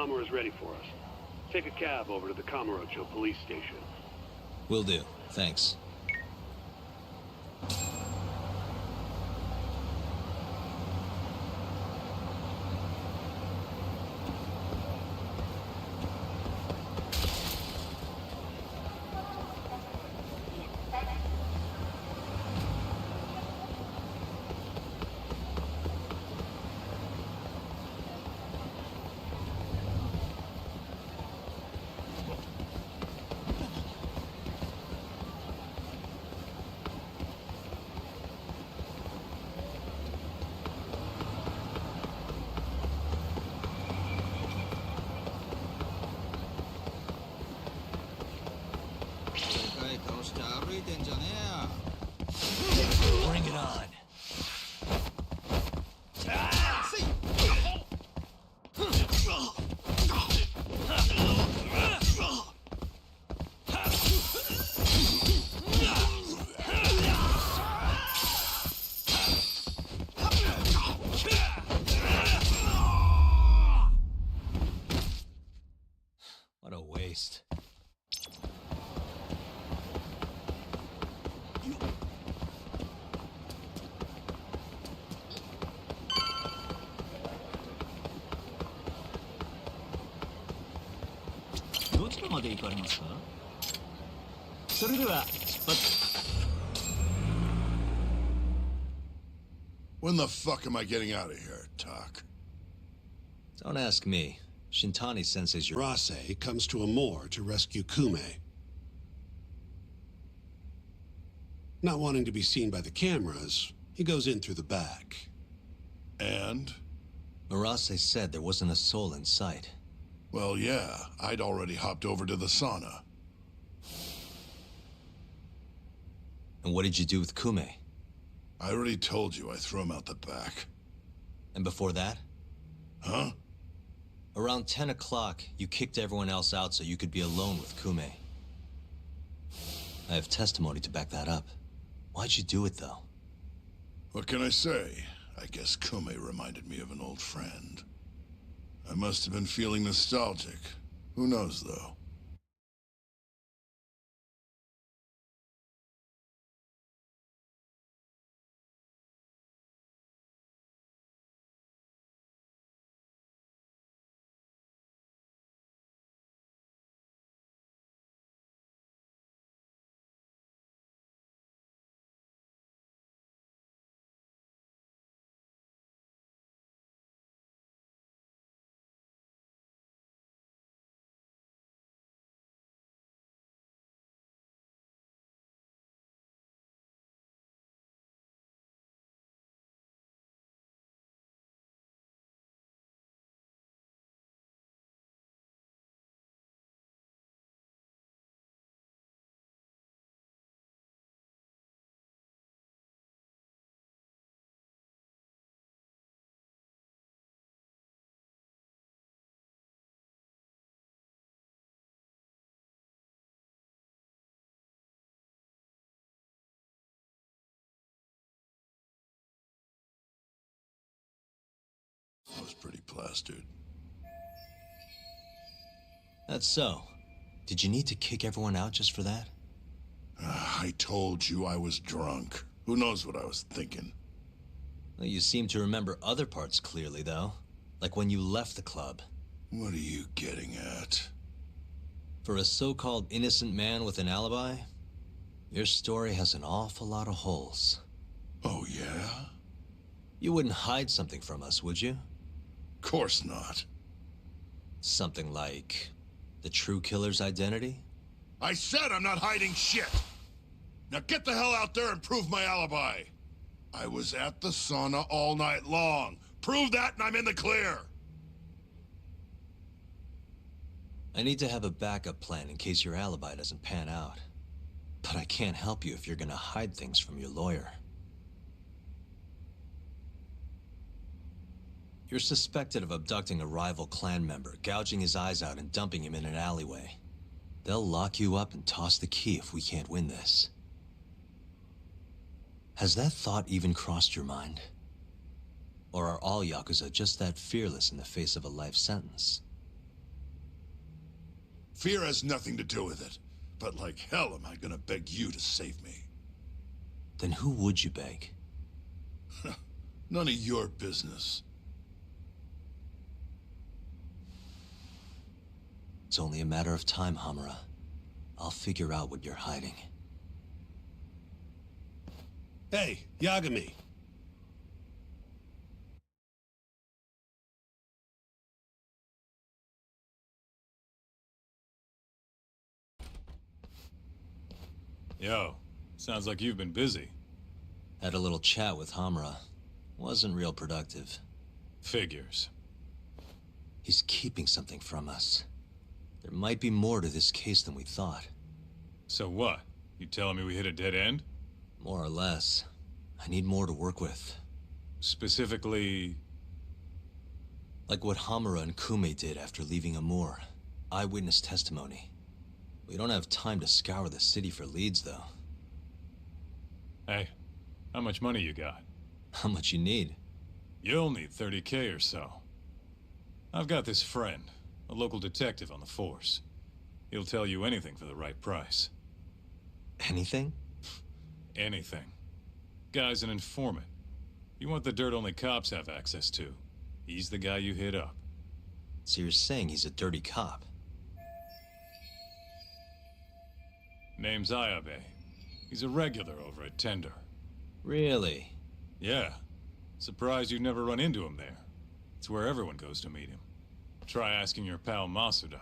Kamura's ready for us. Take a cab over to the Kamurocho police station. Will do. Thanks. Bring it on. What a waste. When the fuck am I getting out of here, Tak? Don't ask me. Shintani senses your... Arase comes to Amor to rescue Kume. Not wanting to be seen by the cameras, he goes in through the back. And? Arase said there wasn't a soul in sight. Well, yeah, I'd already hopped over to the sauna. And what did you do with Kume? I already told you I threw him out the back. And before that? Huh? Around 10 o'clock, you kicked everyone else out so you could be alone with Kume. I have testimony to back that up. Why'd you do it, though? What can I say? I guess Kume reminded me of an old friend. I must have been feeling nostalgic. Who knows, though? I was pretty plastered. That's so. Did you need to kick everyone out just for that? I told you I was drunk. Who knows what I was thinking? Well, you seem to remember other parts clearly, though. Like when you left the club. What are you getting at? For a so-called innocent man with an alibi, your story has an awful lot of holes. Oh, yeah? You wouldn't hide something from us, would you? Course not. Something like the true killer's identity? I said I'm not hiding shit! Now get the hell out there and prove my alibi! I was at the sauna all night long. Prove that and I'm in the clear! I need to have a backup plan in case your alibi doesn't pan out. But I can't help you if you're gonna hide things from your lawyer. You're suspected of abducting a rival clan member, gouging his eyes out and dumping him in an alleyway. They'll lock you up and toss the key if we can't win this. Has that thought even crossed your mind? Or are all Yakuza just that fearless in the face of a life sentence? Fear has nothing to do with it. But like hell am I gonna beg you to save me. Then who would you beg? None of your business. It's only a matter of time, Hamura. I'll figure out what you're hiding. Hey, Yagami. Yo, sounds like you've been busy. Had a little chat with Hamura. Wasn't real productive. Figures. He's keeping something from us. There might be more to this case than we thought. So what? You telling me we hit a dead end? More or less. I need more to work with. Specifically... Like what Hamura and Kume did after leaving Amur. Eyewitness testimony. We don't have time to scour the city for leads, though. Hey, how much money you got? How much you need? You'll need 30K or so. I've got this friend, a local detective on the force. He'll tell you anything for the right price. Anything? Anything. Guy's an informant. You want the dirt only cops have access to. He's the guy you hit up. So you're saying he's a dirty cop? Name's Ayabe. He's a regular over at Tender. Really? Yeah. Surprised you'd never run into him there. It's where everyone goes to meet him. Try asking your pal Masuda.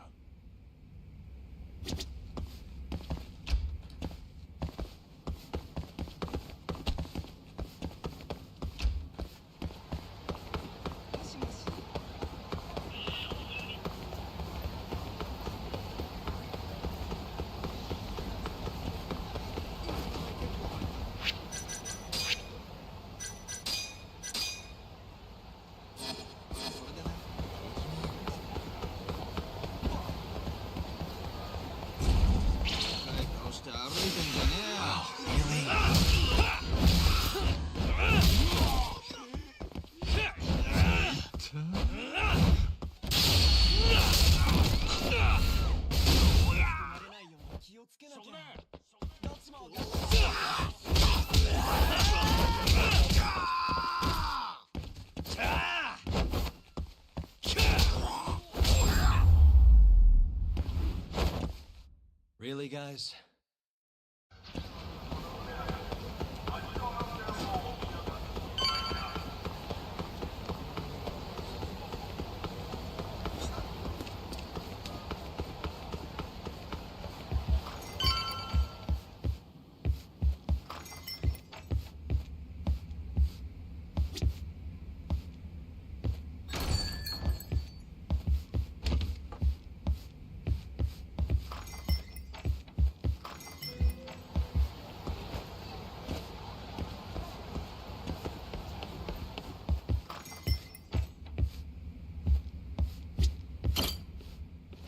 Really, guys?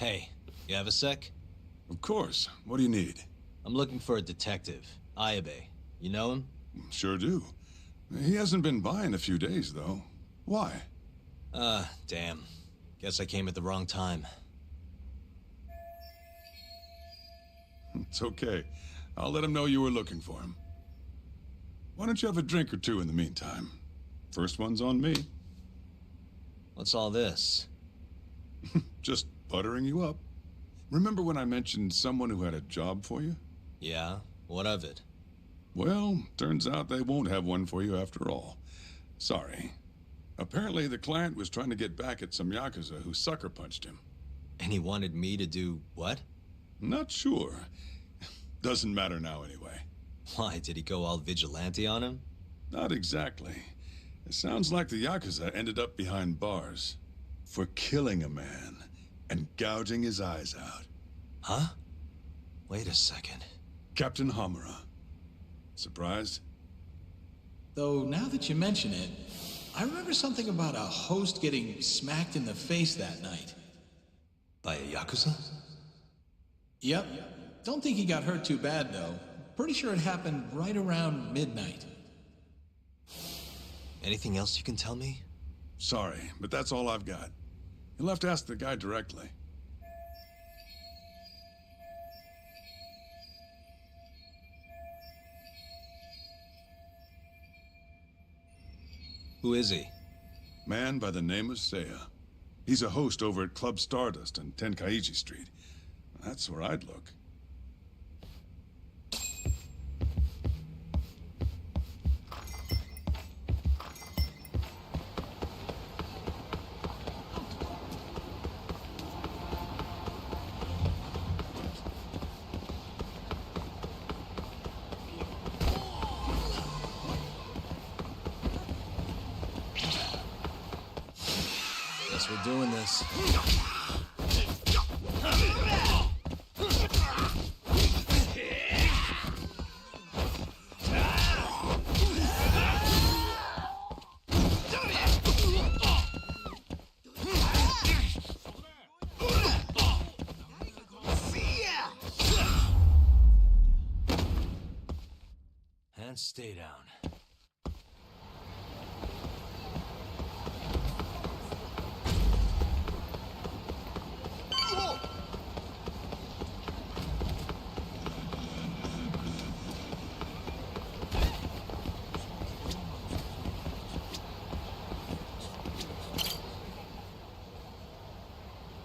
Hey, you have a sec? Of course. What do you need? I'm looking for a detective, Ayabe. You know him? Sure do. He hasn't been by in a few days, though. Why? Damn. Guess I came at the wrong time. It's okay. I'll let him know you were looking for him. Why don't you have a drink or two in the meantime? First one's on me. What's all this? Just buttering you up. Remember when I mentioned someone who had a job for you? Yeah? What of it? Well, turns out they won't have one for you after all. Sorry. Apparently the client was trying to get back at some Yakuza who sucker punched him. And he wanted me to do what? Not sure. Doesn't matter now anyway. Why, did he go all vigilante on him? Not exactly. It sounds like the Yakuza ended up behind bars for killing a man and gouging his eyes out. Huh? Wait a second. Captain Hamura. Surprised? Though, now that you mention it, I remember something about a host getting smacked in the face that night. By a Yakuza? Yep. Don't think he got hurt too bad, though. Pretty sure it happened right around midnight. Anything else you can tell me? Sorry, but that's all I've got. You'll have to ask the guy directly. Who is he? Man by the name of Seiya. He's a host over at Club Stardust on Tenkaichi Street. That's where I'd look. Guess we're doing this. And stay down.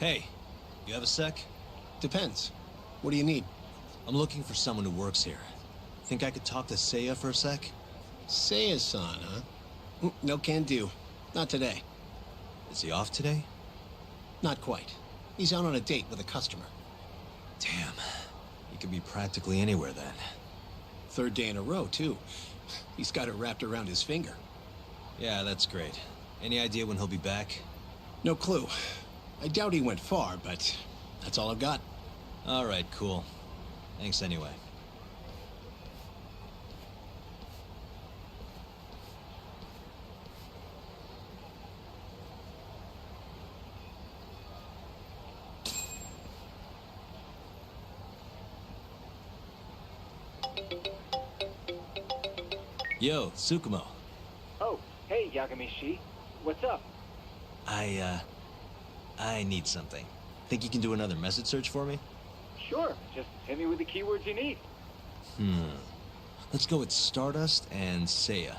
Hey, you have a sec? Depends. What do you need? I'm looking for someone who works here. Think I could talk to Seiya for a sec? Seiya-san, huh? No can do. Not today. Is he off today? Not quite. He's out on a date with a customer. Damn. He could be practically anywhere then. Third day in a row, too. He's got it wrapped around his finger. Yeah, that's great. Any idea when he'll be back? No clue. I doubt he went far, but that's all I've got. All right, cool. Thanks anyway. Yo, Tsukumo. Oh, hey, Yagami-shi. What's up? I need something. Think you can do another message search for me? Sure, just hit me with the keywords you need. Let's go with Stardust and Seiya.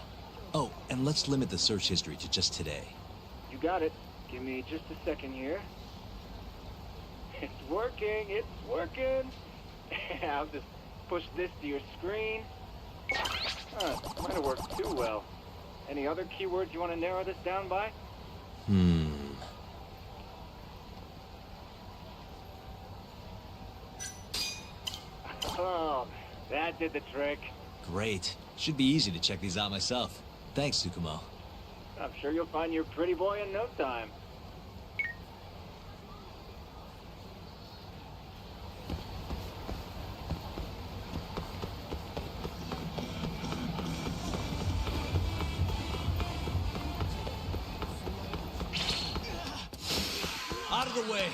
Oh, and let's limit the search history to just today. You got it. Give me just a second here. It's working, it's working. I'll just push this to your screen. Might have worked too well. Any other keywords you want to narrow this down by? Oh, that did the trick. Great. Should be easy to check these out myself. Thanks, Tsukumo. I'm sure you'll find your pretty boy in no time. Out of the way!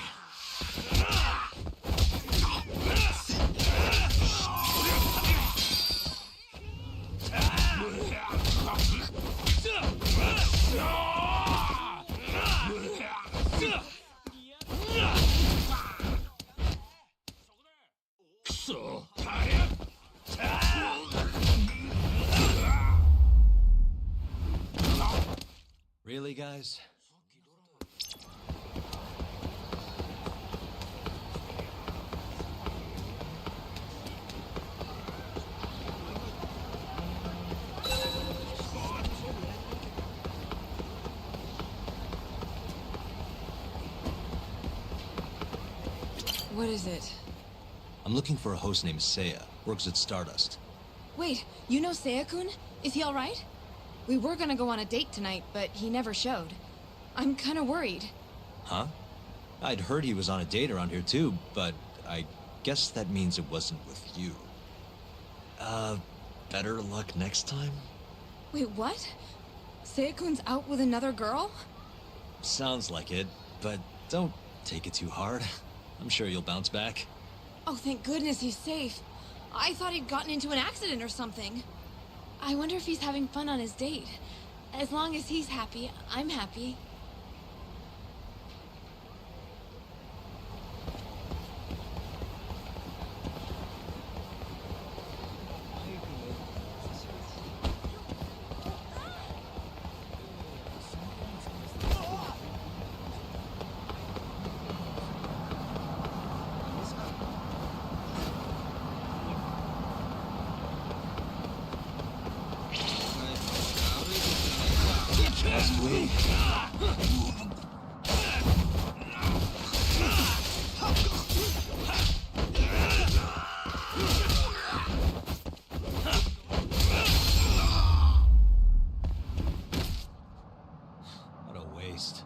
Really, guys? What is it? I'm looking for a host named Seiya. Works at Stardust. Wait, you know Seiya-kun? Is he alright? We were gonna go on a date tonight, but he never showed. I'm kinda worried. Huh? I'd heard he was on a date around here too, but I guess that means it wasn't with you. Better luck next time? Wait, what? Seiya-kun's out with another girl? Sounds like it, but don't take it too hard. I'm sure you'll bounce back. Oh, thank goodness he's safe. I thought he'd gotten into an accident or something. I wonder if he's having fun on his date. As long as he's happy, I'm happy. What a waste.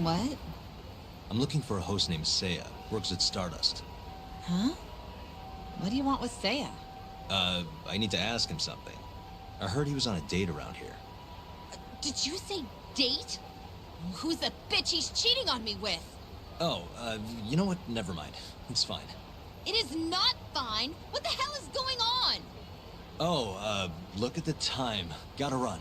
What? I'm looking for a host named Saya. Works at Stardust. Huh? What do you want with Saya? I need to ask him something. I heard he was on a date around here. Did you say date? Who's the bitch he's cheating on me with? Oh, you know what? Never mind. It's fine. It is not fine. What the hell is going on? Oh, look at the time. Gotta run.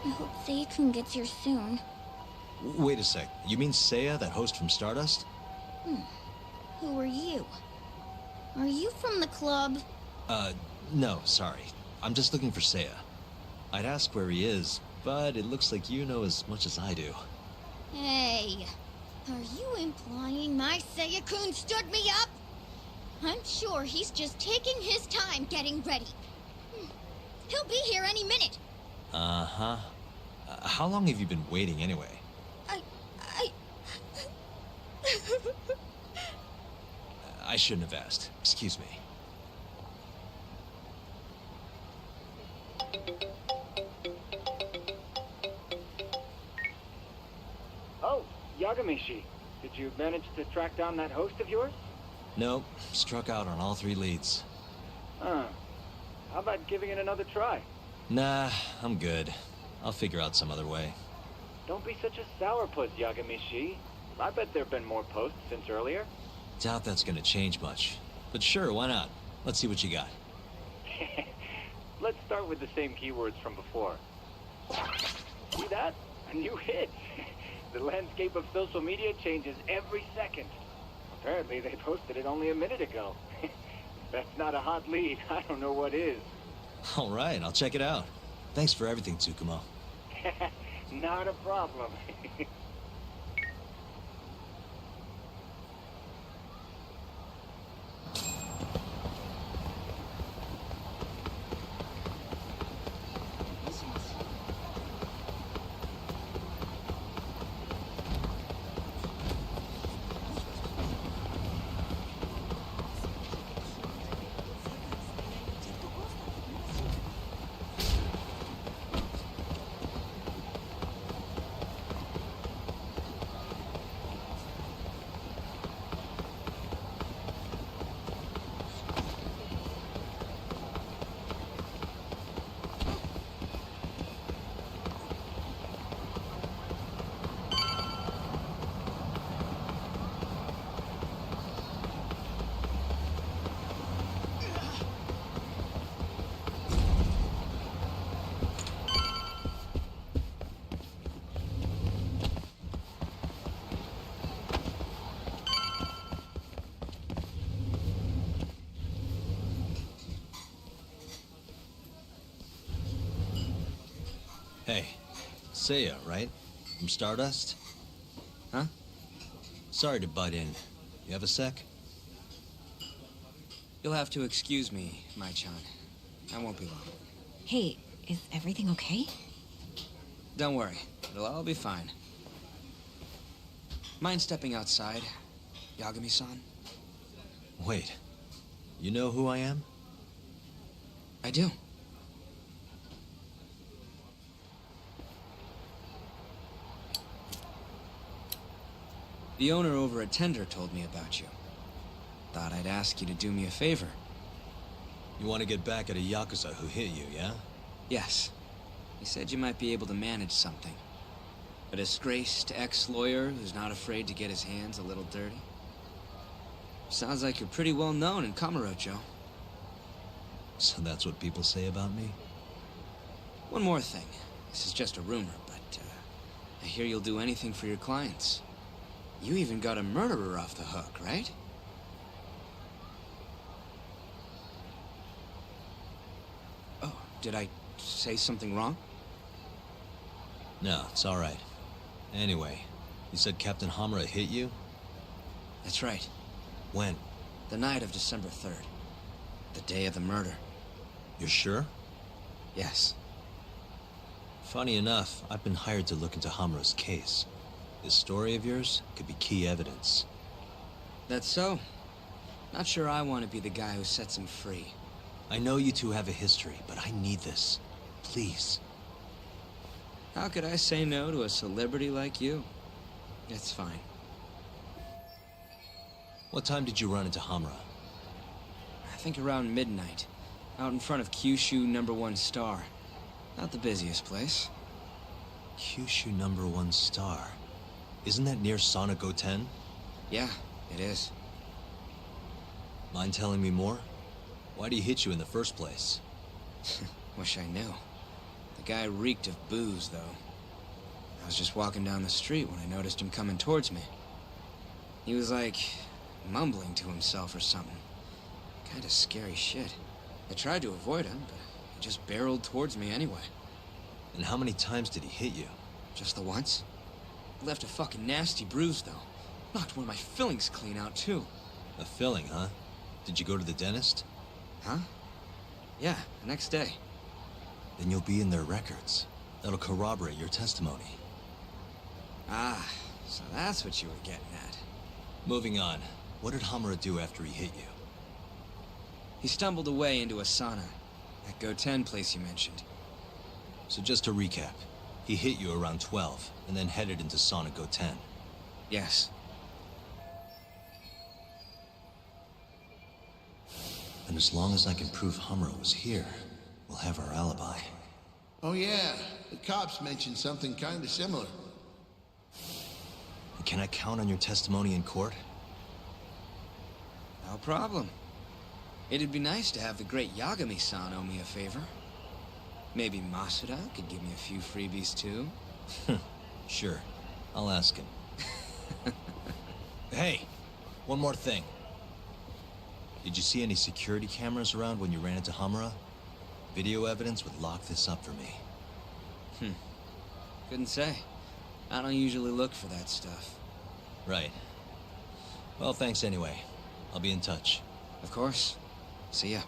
I hope Saya-kun gets here soon. Wait a sec. You mean Saya, that host from Stardust? Who are you? Are you from the club? No, sorry. I'm just looking for Saya. I'd ask where he is, but it looks like you know as much as I do. Hey, are you implying my Saya-kun stood me up? I'm sure he's just taking his time getting ready. He'll be here any minute. Uh-huh. How long have you been waiting anyway? I shouldn't have asked. Excuse me. Oh, Yagamishi. Did you manage to track down that host of yours? Nope. Struck out on all 3 leads. Huh. How about giving it another try? Nah, I'm good. I'll figure out some other way. Don't be such a sourpuss, Yagamishi. I bet there have been more posts since earlier. Doubt that's gonna change much. But sure, why not? Let's see what you got. Let's start with the same keywords from before. See that? A new hit. The landscape of social media changes every second. Apparently they posted it only a minute ago. If that's not a hot lead, I don't know what is. All right, I'll check it out. Thanks for everything, Tsukumo. Not a problem. Hey, Saya, right? From Stardust? Huh? Sorry to butt in. You have a sec? You'll have to excuse me, Mai-chan. I won't be long. Hey, is everything okay? Don't worry. It'll all be fine. Mind stepping outside, Yagami-san? Wait. You know who I am? I do. The owner over at Tender told me about you. Thought I'd ask you to do me a favor. You want to get back at a Yakuza who hit you, yeah? Yes. He said you might be able to manage something. A disgraced ex-lawyer who's not afraid to get his hands a little dirty. Sounds like you're pretty well known in Kamurocho. So that's what people say about me? One more thing. This is just a rumor, but I hear you'll do anything for your clients. You even got a murderer off the hook, right? Oh, did I say something wrong? No, it's all right. Anyway, you said Captain Hamura hit you? That's right. When? The night of December 3rd. The day of the murder. You're sure? Yes. Funny enough, I've been hired to look into Hamura's case. This story of yours could be key evidence. That's so. Not sure I want to be the guy who sets him free. I know you two have a history, but I need this. Please. How could I say no to a celebrity like you? It's fine. What time did you run into Hamura? I think around midnight. Out in front of Kyushu #1 Star. Not the busiest place. Kyushu #1 Star. Isn't that near Sonic Goten? Yeah, it is. Mind telling me more? Why'd he hit you in the first place? Wish I knew. The guy reeked of booze, though. I was just walking down the street when I noticed him coming towards me. He was like, mumbling to himself or something. Kinda scary shit. I tried to avoid him, but he just barreled towards me anyway. And how many times did he hit you? Just the once. Left a fucking nasty bruise, though. Knocked one of my fillings clean out, too. A filling, huh? Did you go to the dentist? Huh? Yeah, the next day. Then you'll be in their records. That'll corroborate your testimony. Ah, so that's what you were getting at. Moving on. What did Hamura do after he hit you? He stumbled away into a sauna. That Goten place you mentioned. So just to recap, he hit you around 12, and then headed into Sonic Goten. Yes. And as long as I can prove Hamura was here, we'll have our alibi. Oh yeah, the cops mentioned something kind of similar. Can I count on your testimony in court? No problem. It'd be nice to have the great Yagami-san owe me a favor. Maybe Masuda could give me a few freebies too. Sure. I'll ask him. Hey, one more thing. Did you see any security cameras around when you ran into Hamura? Video evidence would lock this up for me. Couldn't say. I don't usually look for that stuff. Right. Well, thanks anyway. I'll be in touch. Of course. See ya.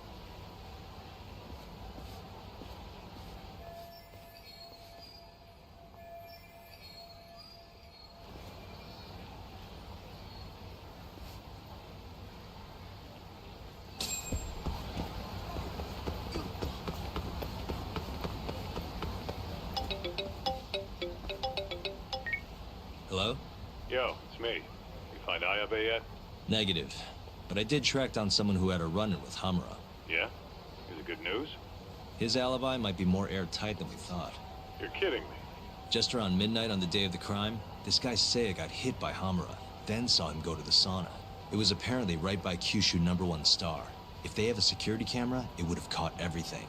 Hello? Yo, it's me. You find Ayabe yet? Negative. But I did track down someone who had a run-in with Hamura. Yeah? Is it good news? His alibi might be more airtight than we thought. You're kidding me. Just around midnight on the day of the crime, this guy Seiya got hit by Hamura, then saw him go to the sauna. It was apparently right by Kyushu #1 Star. If they have a security camera, it would have caught everything.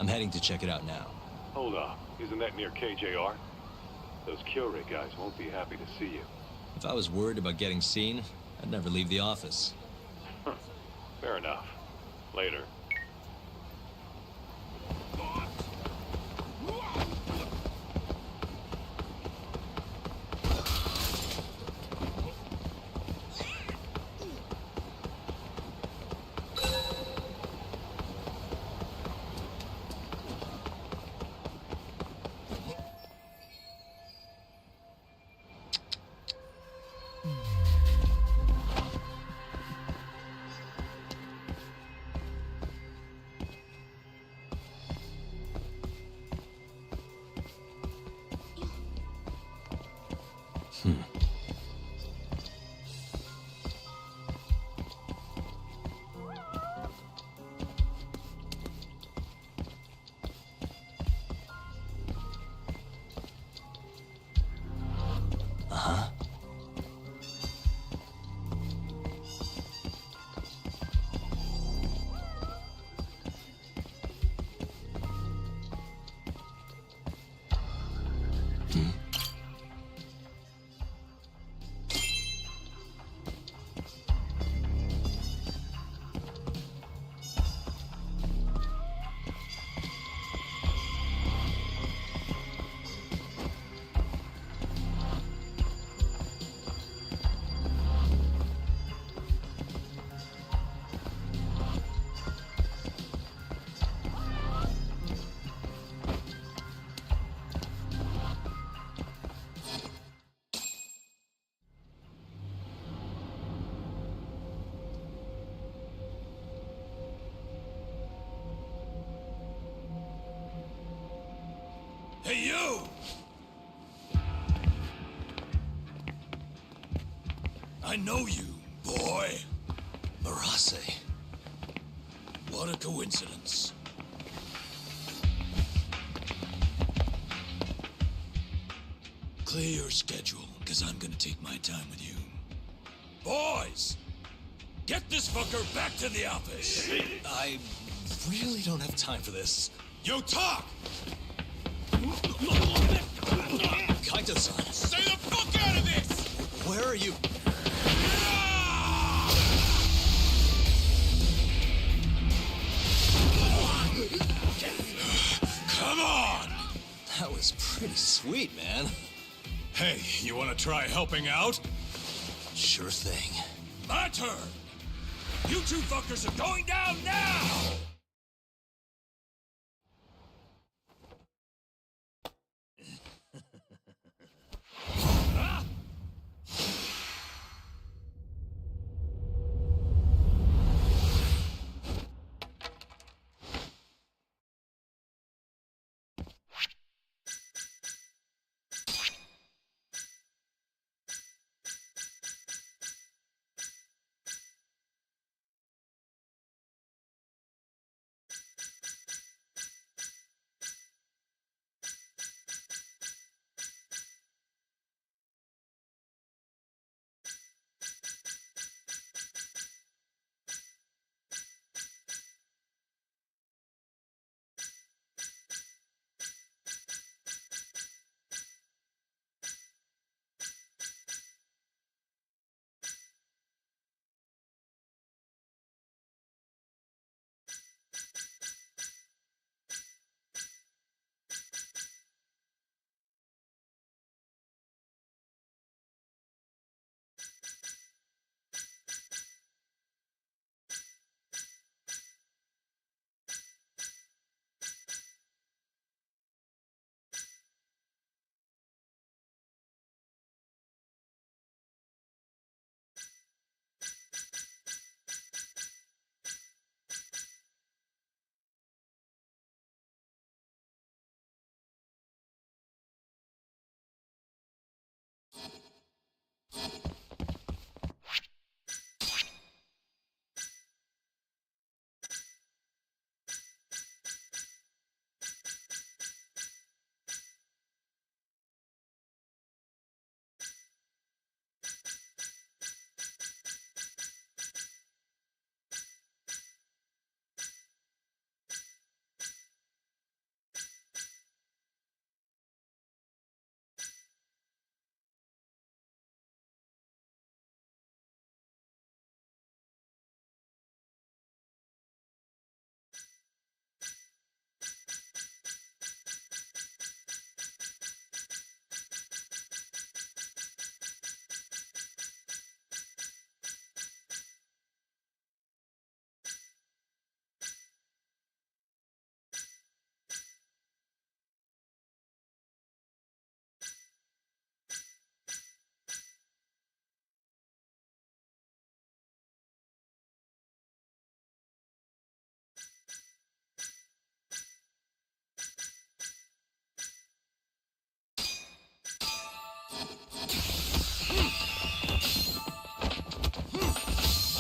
I'm heading to check it out now. Hold up. Isn't that near KJR? Those Kyorei guys won't be happy to see you. If I was worried about getting seen, I'd never leave the office. Fair enough. Later. Hey, you! I know you, boy. Marase. What a coincidence. Clear your schedule, because I'm gonna take my time with you. Boys! Get this fucker back to the office! I really don't have time for this. You talk! Kaito-san, Stay the fuck out of this! where are you? Come on! That was pretty sweet, man. Hey, you want to try helping out? Sure thing. My turn! You two fuckers are going down now!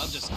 I'm just...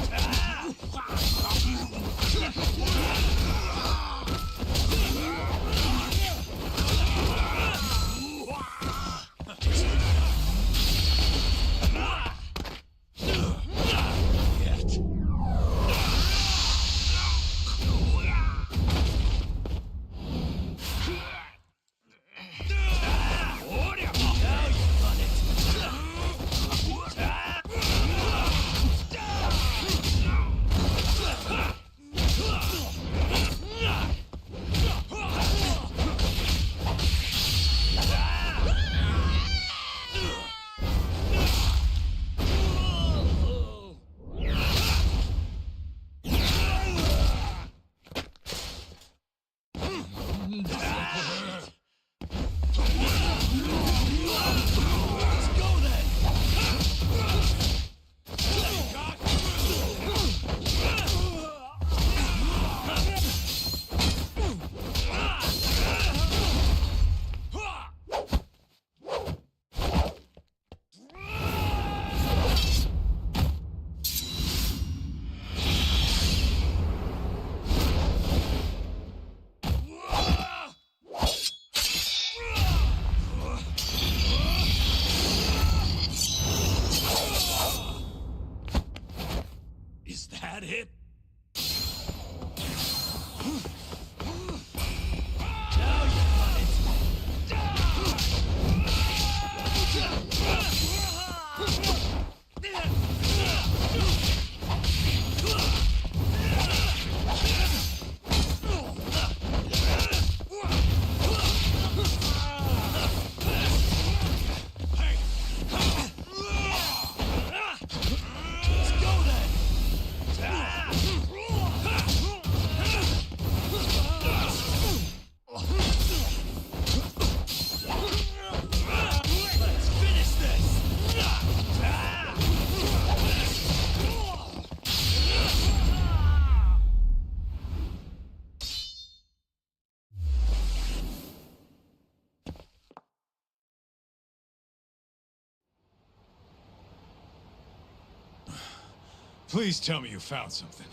Please tell me you found something.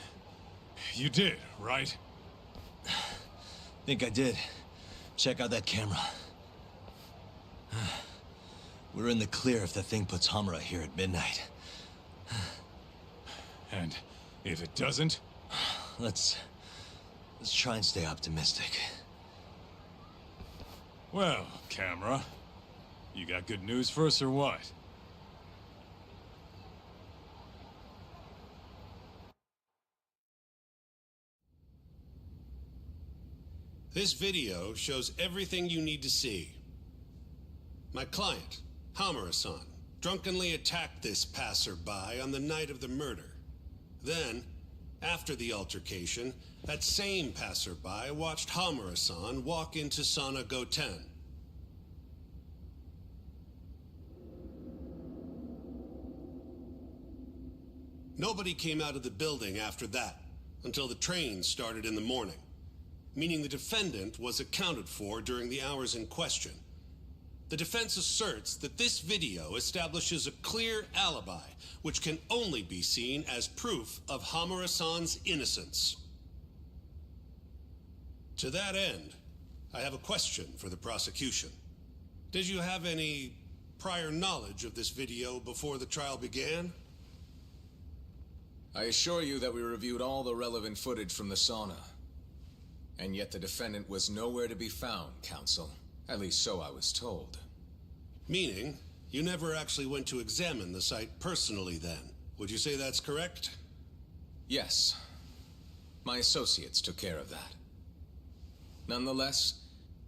You did, right? Think I did. Check out that camera. We're in the clear if the thing puts Hamura here at midnight. And if it doesn't? Let's try and stay optimistic. Well, camera, you got good news for us or what? This video shows everything you need to see. My client, Hamura-san, drunkenly attacked this passerby on the night of the murder. Then, after the altercation, that same passerby watched Hamura-san walk into Sana Goten. Nobody came out of the building after that, until the train started in the morning, meaning the defendant was accounted for during the hours in question. The defense asserts that this video establishes a clear alibi, which can only be seen as proof of Hamura-san's innocence. To that end, I have a question for the prosecution. Did you have any prior knowledge of this video before the trial began? I assure you that we reviewed all the relevant footage from the sauna. And yet the defendant was nowhere to be found, counsel. At least so I was told. Meaning, you never actually went to examine the site personally then. Would you say that's correct? Yes. My associates took care of that. Nonetheless,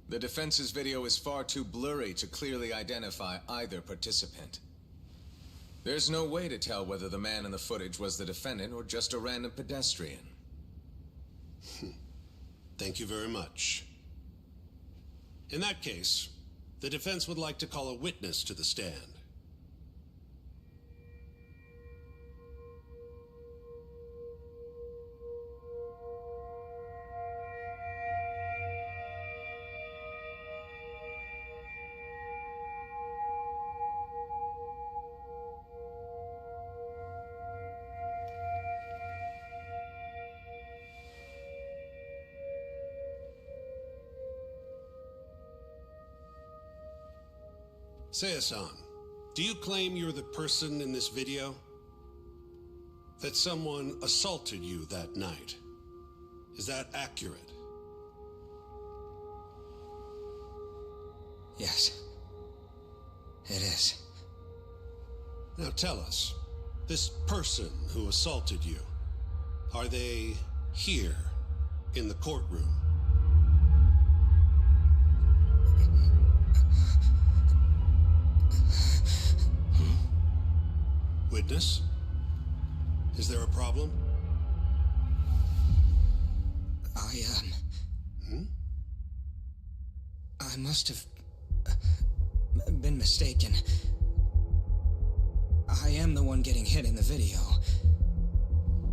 the defense's video is far too blurry to clearly identify either participant. There's no way to tell whether the man in the footage was the defendant or just a random pedestrian. Thank you very much. In that case, the defense would like to call a witness to the stand. Seiya-san, do you claim you're the person in this video? That someone assaulted you that night? Is that accurate? Yes. It is. Now tell us, this person who assaulted you, are they here in the courtroom? Witness? Is there a problem? I must have been mistaken. I am the one getting hit in the video.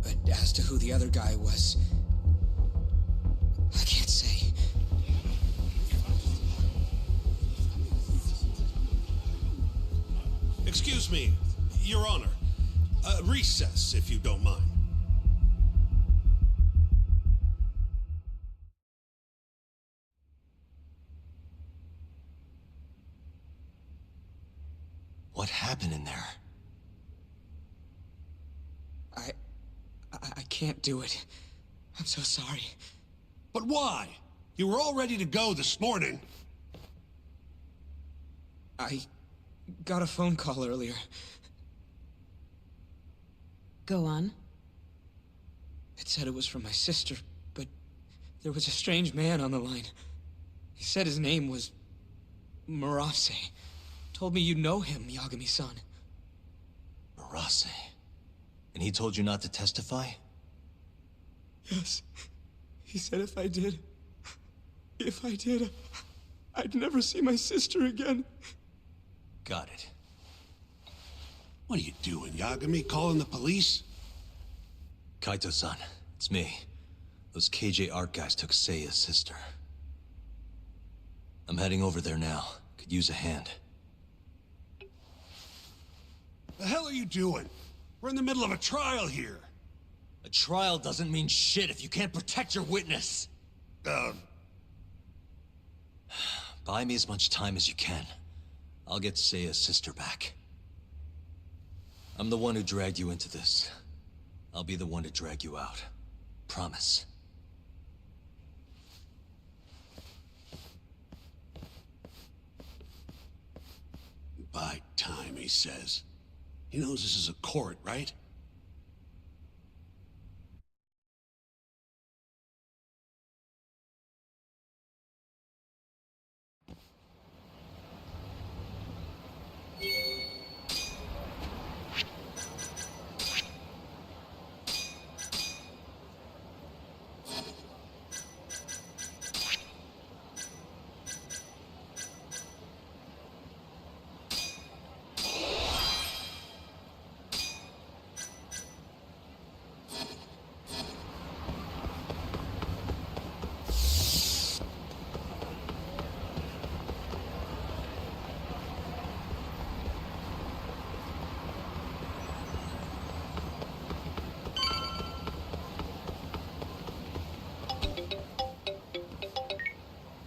But as to who the other guy was, I can't say. Excuse me, Your Honor. Recess, if you don't mind. What happened in there? I can't do it. I'm so sorry. But why? You were all ready to go this morning. I got a phone call earlier. Go on. It said it was from my sister, but there was a strange man on the line. He said his name was Murase. Told me you know him, Yagami-san. Murase? And he told you not to testify? Yes. He said if I did, I'd never see my sister again. Got it. What are you doing, Yagami? Calling the police? Kaito-san, it's me. Those KJ Art guys took Seiya's sister. I'm heading over there now. Could use a hand. The hell are you doing? We're in the middle of a trial here. A trial doesn't mean shit if you can't protect your witness. Buy me as much time as you can. I'll get Seiya's sister back. I'm the one who dragged you into this. I'll be the one to drag you out. Promise. Buy time, he says. He knows this is a court, right?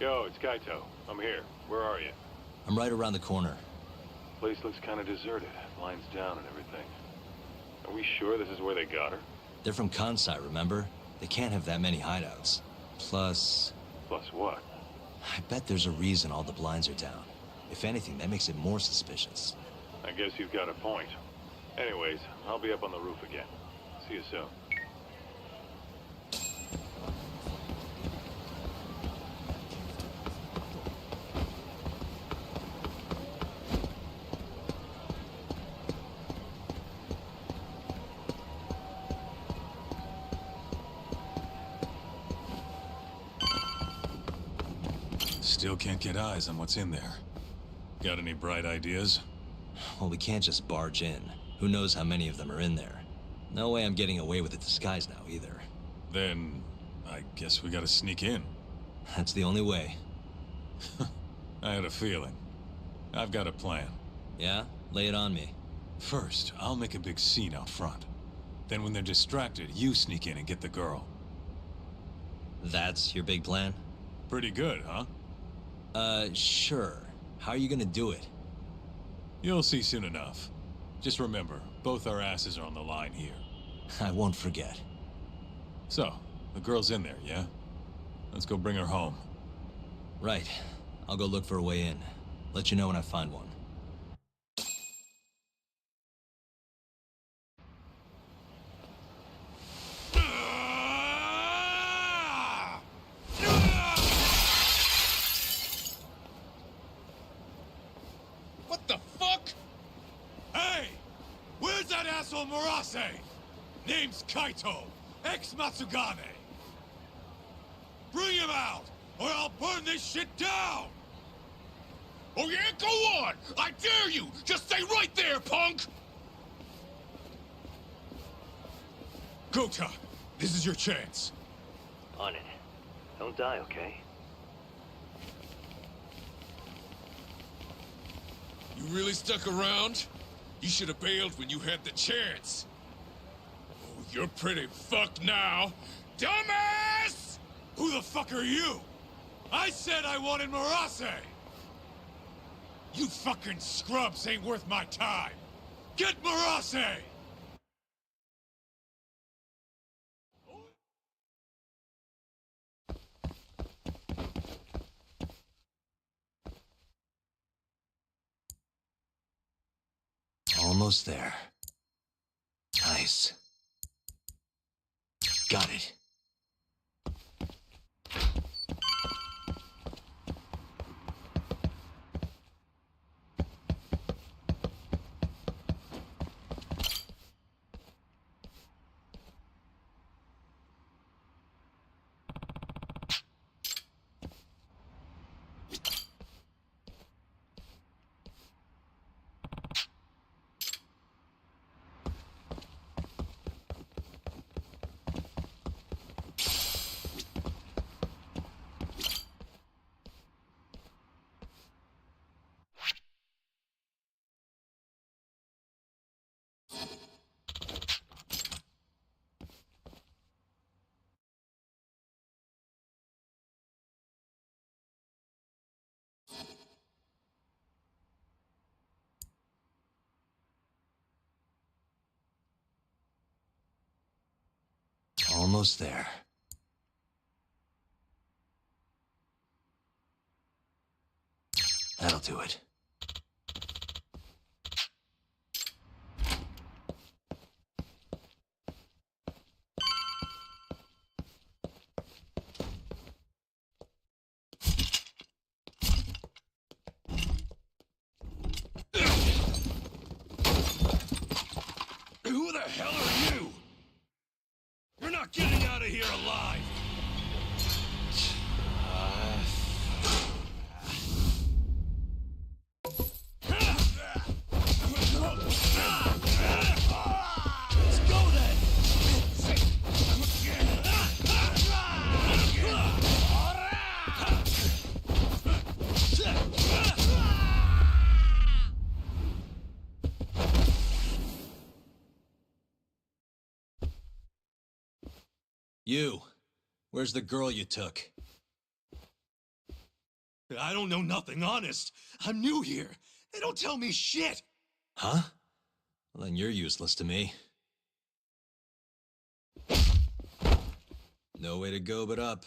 Yo, it's Kaito. I'm here. Where are you? I'm right around the corner. Place looks kind of deserted. Lines down and everything. Are we sure this is where they got her? They're from Kansai, remember? They can't have that many hideouts. Plus... Plus what? I bet there's a reason all the blinds are down. If anything, that makes it more suspicious. I guess you've got a point. Anyways, I'll be up on the roof again. See you soon. Still can't get eyes on what's in there. Got any bright ideas? Well, we can't just barge in. Who knows how many of them are in there? No way I'm getting away with a disguise now, either. Then, I guess we gotta sneak in. That's the only way. I had a feeling. I've got a plan. Yeah? Lay it on me. First, I'll make a big scene out front. Then when they're distracted, you sneak in and get the girl. That's your big plan? Pretty good, huh? Sure. How are you gonna do it? You'll see soon enough. Just remember, both our asses are on the line here. I won't forget. So, the girl's in there, yeah? Let's go bring her home. Right. I'll go look for a way in. Let you know when I find one. What the fuck? Hey! Where's that asshole Murase? Name's Kaito, ex-Matsugane. Bring him out, or I'll burn this shit down! Oh yeah? Go on! I dare you! Just stay right there, punk! Gota, this is your chance. On it. Don't die, okay? You really stuck around? You should have bailed when you had the chance. Oh, you're pretty fucked now. Dumbass! Who the fuck are you? I said I wanted Murase! You fucking scrubs ain't worth my time! Get Murase! Almost there. Nice. Got it. Almost there. That'll do it. Who the hell are you? You're not getting out of here alive! Let's go then! You. Where's the girl you took? I don't know nothing, honest. I'm new here. They don't tell me shit. Huh? Well, then you're useless to me. No way to go but up.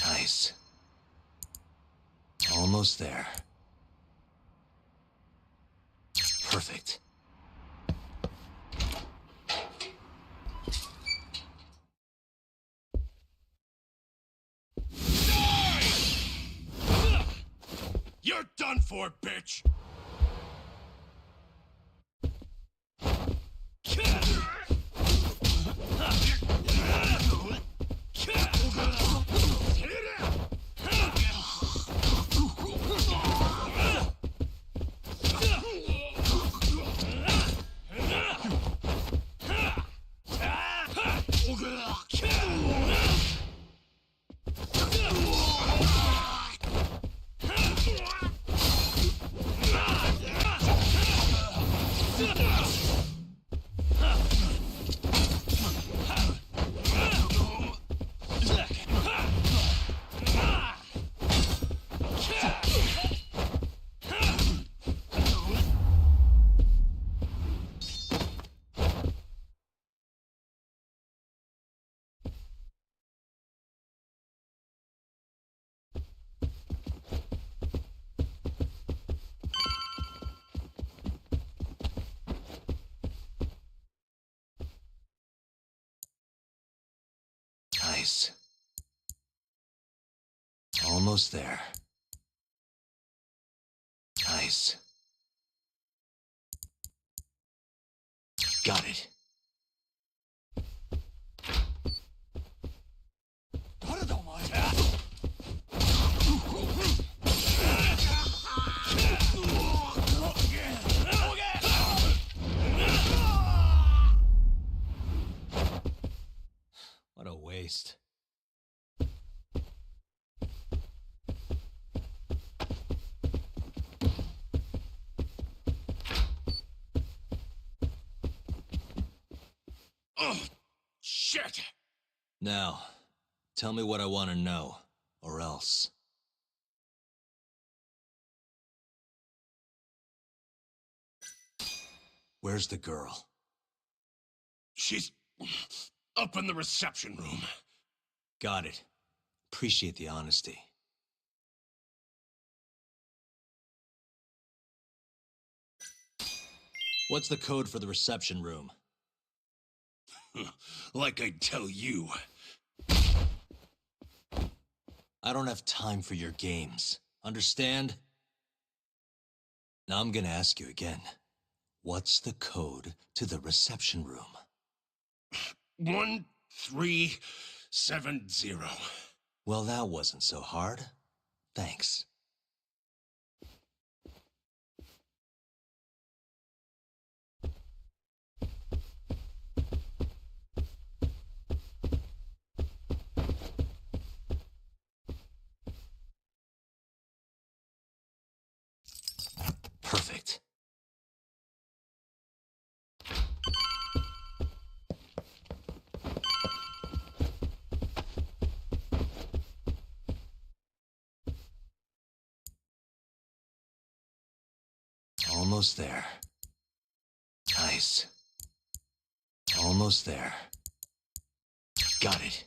Nice. Almost there. Perfect. You're done for, bitch! Nice. Almost there. Nice. Got it. What a waste. Oh, shit! Now, tell me what I want to know, or else. Where's the girl? She's up in the reception room. Got it. Appreciate the honesty. What's the code for the reception room? Like I tell you. I don't have time for your games. Understand? Now I'm gonna ask you again. What's the code to the reception room? 1370. Well, that wasn't so hard. Thanks. Perfect. Almost there. Nice. Almost there. Got it.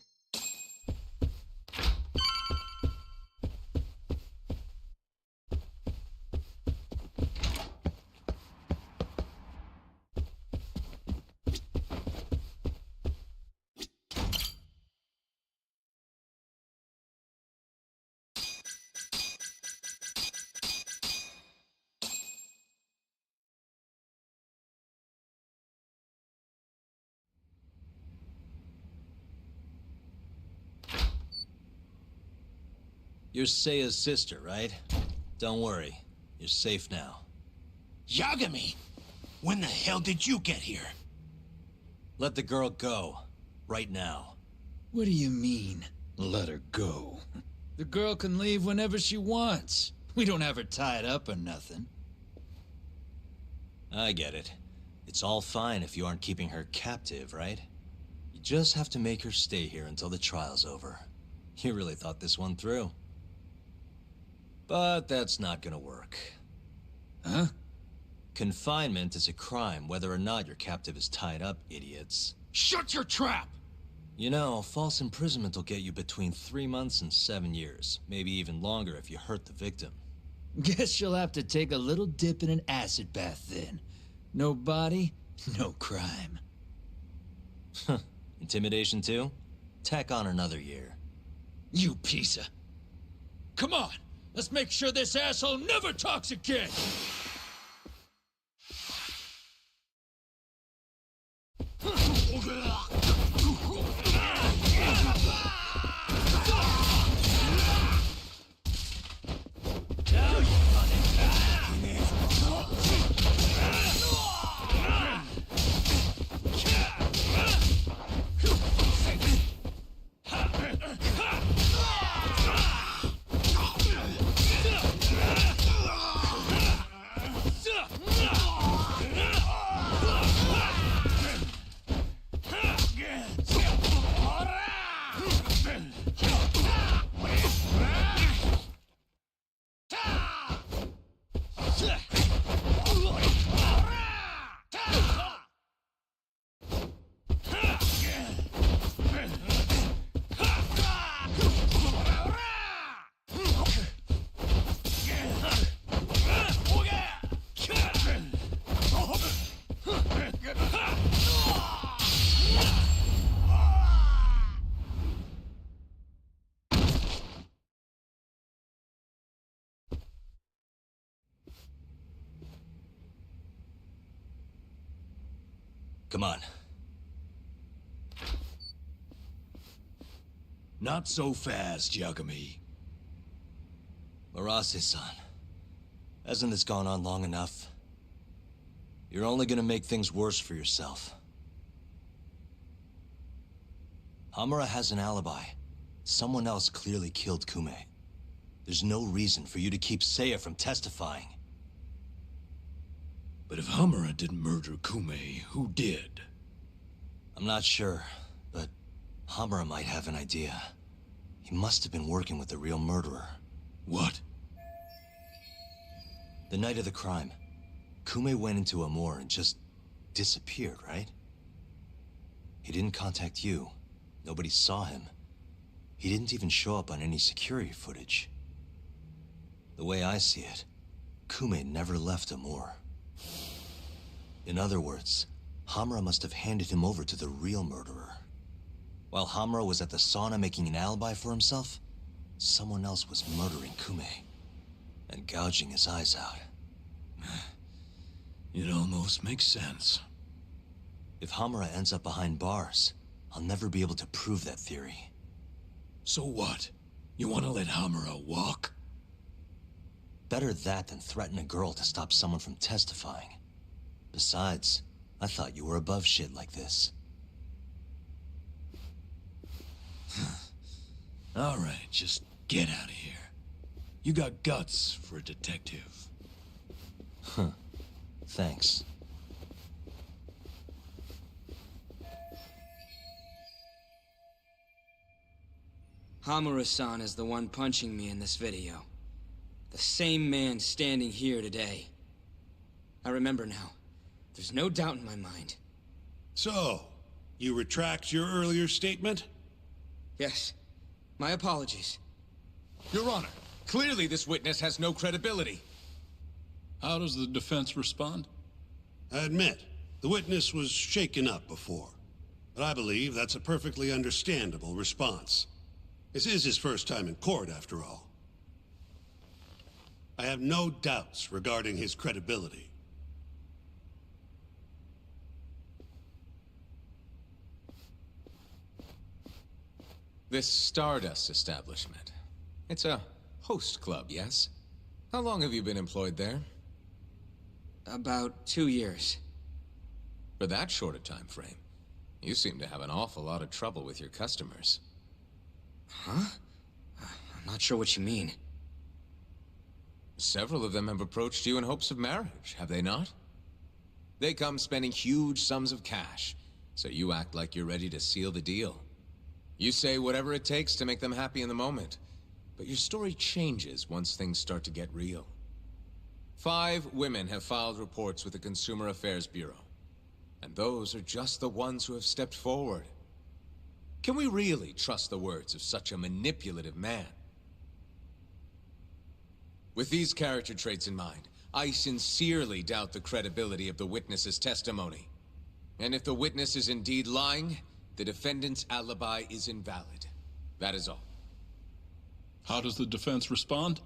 You're Seiya's sister, right? Don't worry. You're safe now. Yagami! When the hell did you get here? Let the girl go. Right now. What do you mean, let her go? The girl can leave whenever she wants. We don't have her tied up or nothing. I get it. It's all fine if you aren't keeping her captive, right? You just have to make her stay here until the trial's over. You really thought this one through. But that's not gonna work. Huh? Confinement is a crime whether or not your captive is tied up, idiots. Shut your trap! You know, false imprisonment will get you between 3 months and 7 years. Maybe even longer if you hurt the victim. Guess you'll have to take a little dip in an acid bath then. No body, no crime. Intimidation too? Tack on another year. You piece of... Come on! Let's make sure this asshole never talks again! Come on. Not so fast, Yagami. Marase-san, hasn't this gone on long enough? You're only gonna make things worse for yourself. Hamura has an alibi. Someone else clearly killed Kume. There's no reason for you to keep Seiya from testifying. But if Hamura didn't murder Kume, who did? I'm not sure, but Hamura might have an idea. He must have been working with the real murderer. What? The night of the crime, Kume went into Amur and just disappeared, right? He didn't contact you. Nobody saw him. He didn't even show up on any security footage. The way I see it, Kume never left Amur. In other words, Hamura must have handed him over to the real murderer. While Hamura was at the sauna making an alibi for himself, someone else was murdering Kume and gouging his eyes out. It almost makes sense. If Hamura ends up behind bars, I'll never be able to prove that theory. So what? You want to let Hamura walk? Better that than threaten a girl to stop someone from testifying. Besides, I thought you were above shit like this. All right, just get out of here. You got guts for a detective. Huh. Thanks. Hamura-san is the one punching me in this video. The same man standing here today. I remember now. There's no doubt in my mind. So, you retract your earlier statement? Yes. My apologies. Your Honor, clearly this witness has no credibility. How does the defense respond? I admit, the witness was shaken up before. But I believe that's a perfectly understandable response. This is his first time in court, after all. I have no doubts regarding his credibility. This Stardust establishment. It's a host club, yes? How long have you been employed there? About 2 years. For that short a time frame, you seem to have an awful lot of trouble with your customers. Huh? I'm not sure what you mean. Several of them have approached you in hopes of marriage, have they not? They come spending huge sums of cash, so you act like you're ready to seal the deal. You say whatever it takes to make them happy in the moment, but your story changes once things start to get real. 5 women have filed reports with the Consumer Affairs Bureau, and those are just the ones who have stepped forward. Can we really trust the words of such a manipulative man? With these character traits in mind, I sincerely doubt the credibility of the witness's testimony. And if the witness is indeed lying, the defendant's alibi is invalid. That is all. How does the defense respond?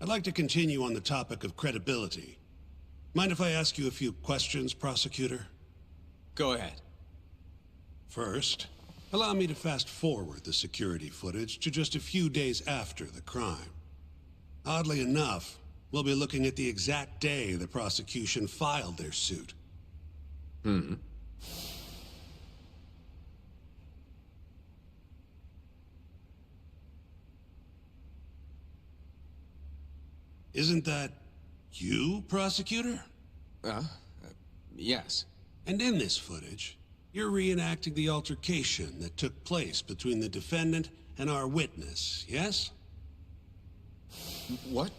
I'd like to continue on the topic of credibility. Mind if I ask you a few questions, prosecutor? Go ahead. First, allow me to fast forward the security footage to just a few days after the crime. Oddly enough, we'll be looking at the exact day the prosecution filed their suit. Isn't that you, prosecutor? Yes. And in this footage, you're reenacting the altercation that took place between the defendant and our witness, yes? What?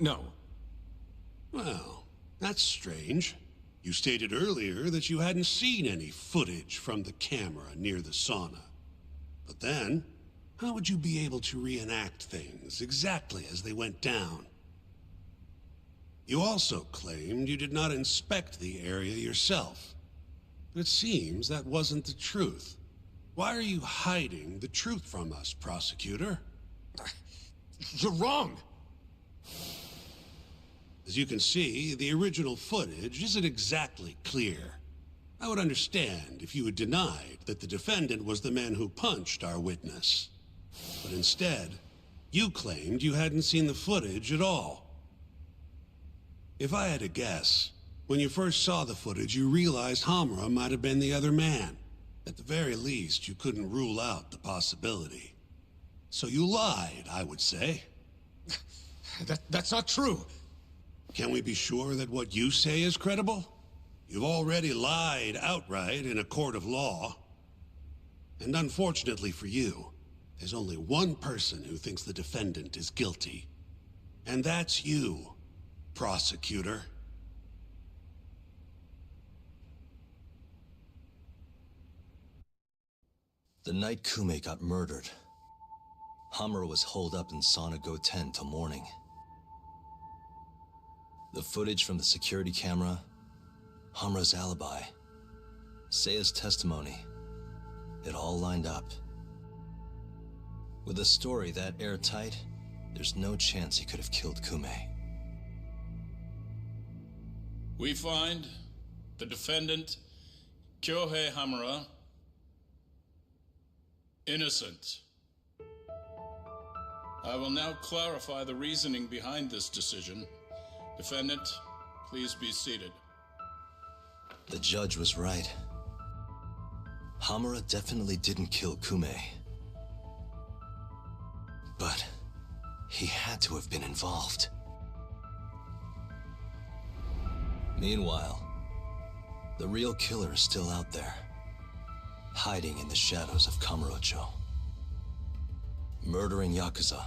No. Well, that's strange. You stated earlier that you hadn't seen any footage from the camera near the sauna. But then, how would you be able to reenact things exactly as they went down? You also claimed you did not inspect the area yourself. But it seems that wasn't the truth. Why are you hiding the truth from us, prosecutor? You're wrong! As you can see, the original footage isn't exactly clear. I would understand if you had denied that the defendant was the man who punched our witness. But instead, you claimed you hadn't seen the footage at all. If I had to guess, when you first saw the footage, you realized Hamura might have been the other man. At the very least, you couldn't rule out the possibility. So you lied, I would say. That's not true. Can we be sure that what you say is credible? You've already lied outright in a court of law. And unfortunately for you, there's only one person who thinks the defendant is guilty. And that's you, prosecutor. The night Kume got murdered, Hamura was holed up in Sauna Go 10 till morning. The footage from the security camera, Hamura's alibi, Seiya's testimony, it all lined up. With a story that airtight, there's no chance he could have killed Kume. We find the defendant, Kyohei Hamura, innocent. I will now clarify the reasoning behind this decision. Defendant, please be seated. The judge was right. Hamura definitely didn't kill Kume. But he had to have been involved. Meanwhile, the real killer is still out there, hiding in the shadows of Kamurocho. Murdering Yakuza,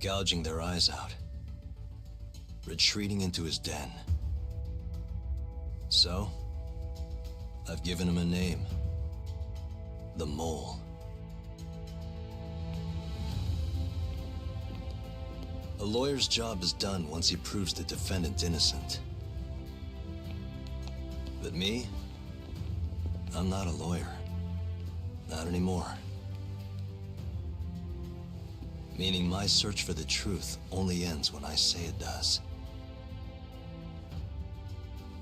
gouging their eyes out, retreating into his den. So, I've given him a name. The Mole. A lawyer's job is done once he proves the defendant innocent. But me? I'm not a lawyer. Not anymore. Meaning my search for the truth only ends when I say it does.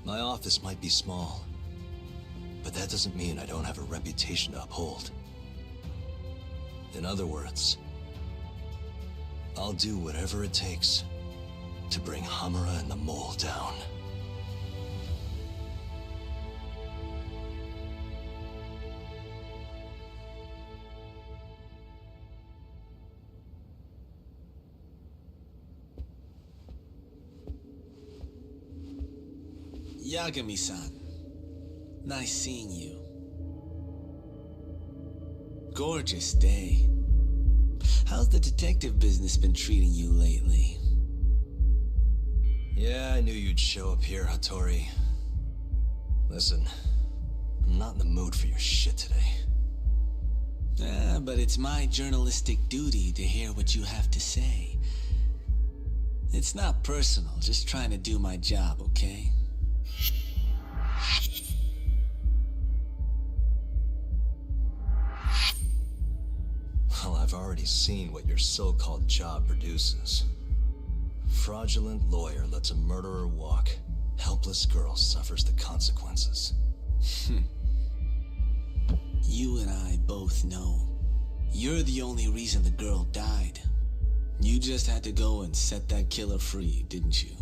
My office might be small, but that doesn't mean I don't have a reputation to uphold. In other words, I'll do whatever it takes to bring Hamura and the Mole down. Yagami-san, nice seeing you. Gorgeous day. How's the detective business been treating you lately? Yeah, I knew you'd show up here, Hattori. Listen, I'm not in the mood for your shit today. But it's my journalistic duty to hear what you have to say. It's not personal, just trying to do my job, okay? Well, I've already seen what your so-called job produces. Fraudulent lawyer lets a murderer walk. Helpless girl suffers the consequences. You and I both know. You're the only reason the girl died. You just had to go and set that killer free, didn't you?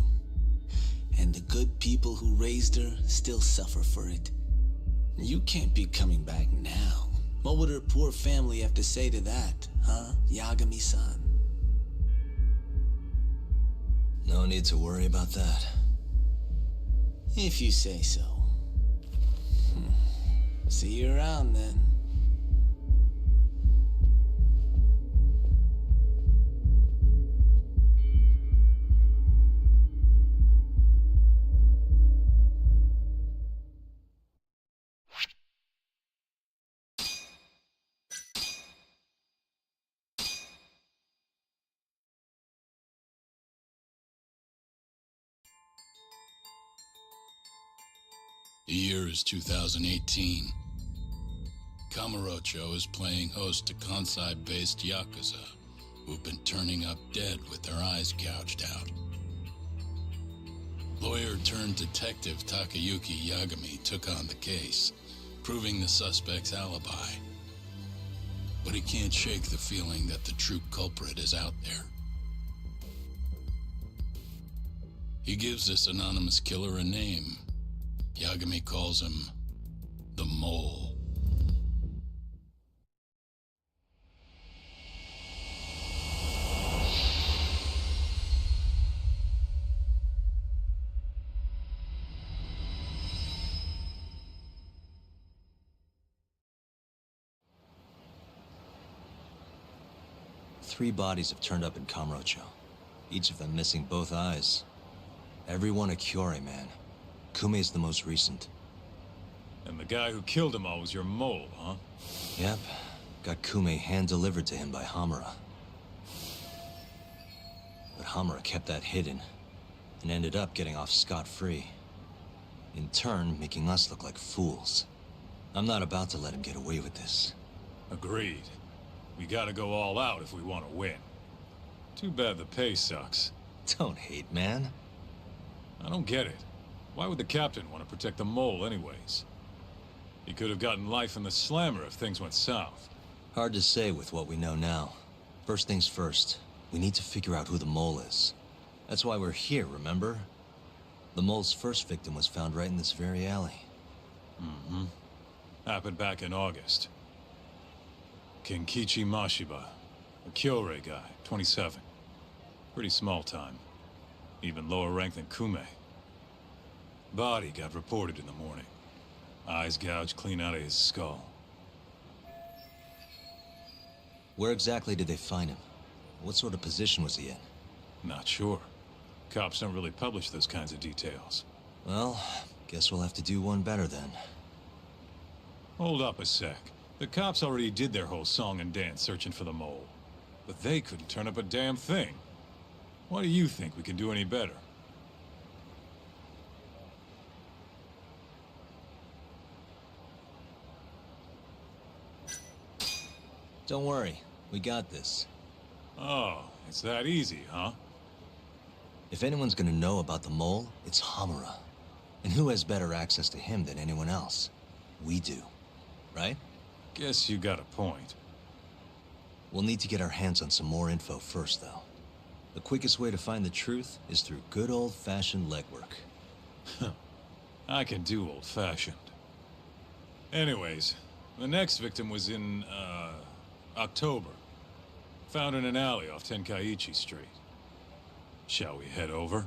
And the good people who raised her still suffer for it. You can't be coming back now. What would her poor family have to say to that, huh, Yagami-san? No need to worry about that. If you say so. See you around then. The year is 2018. Kamurocho is playing host to Kansai-based Yakuza, who've been turning up dead with their eyes gouged out. Lawyer-turned-detective Takayuki Yagami took on the case, proving the suspect's alibi. But he can't shake the feeling that the true culprit is out there. He gives this anonymous killer a name. Yagami calls him the Mole. Three bodies have turned up in Kamurocho, each of them missing both eyes. Everyone a Kyorei man. Kume's the most recent. And the guy who killed them all was your mole, huh? Yep. Got Kume hand-delivered to him by Hamura. But Hamura kept that hidden, and ended up getting off scot-free. In turn, making us look like fools. I'm not about to let him get away with this. Agreed. We gotta go all out if we want to win. Too bad the pay sucks. Don't hate, man. I don't get it. Why would the captain want to protect the Mole anyways? He could have gotten life in the slammer if things went south. Hard to say with what we know now. First things first, we need to figure out who the Mole is. That's why we're here, remember? The Mole's first victim was found right in this very alley. Mm-hmm. Happened back in August. Kenkichi Mashiba, a Kyorei guy, 27. Pretty small time. Even lower rank than Kume. Body got reported in the morning. Eyes gouged clean out of his skull. Where exactly did they find him? What sort of position was he in? Not sure. Cops don't really publish those kinds of details. Well, guess we'll have to do one better then. Hold up a sec. The cops already did their whole song and dance searching for the mole. But they couldn't turn up a damn thing. Why do you think we can do any better? Don't worry, we got this. Oh, it's that easy, huh? If anyone's gonna know about the mole, it's Hamura. And who has better access to him than anyone else? We do, right? Guess you got a point. We'll need to get our hands on some more info first, though. The quickest way to find the truth is through good old-fashioned legwork. I can do old-fashioned. Anyways, the next victim was in, October. Found in an alley off Tenkaichi Street. Shall we head over?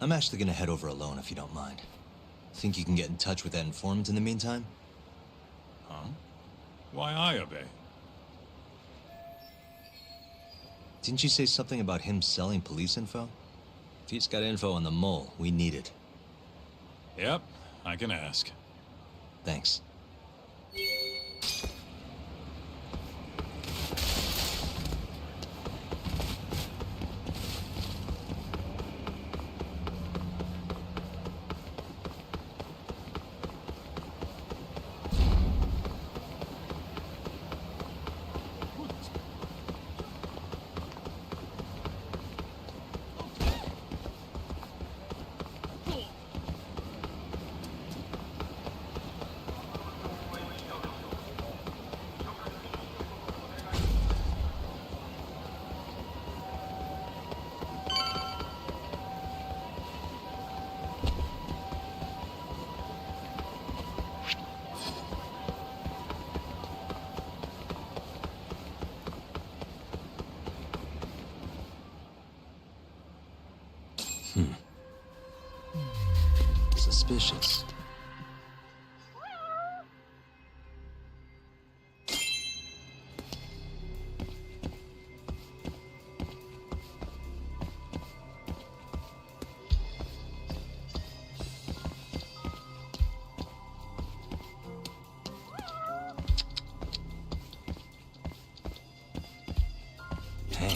I'm actually gonna head over alone if you don't mind. Think you can get in touch with that informant in the meantime? Huh? Why I obey? Didn't you say something about him selling police info? If he's got info on the mole, we need it. Yep, I can ask. Thanks. Suspicious. Hey.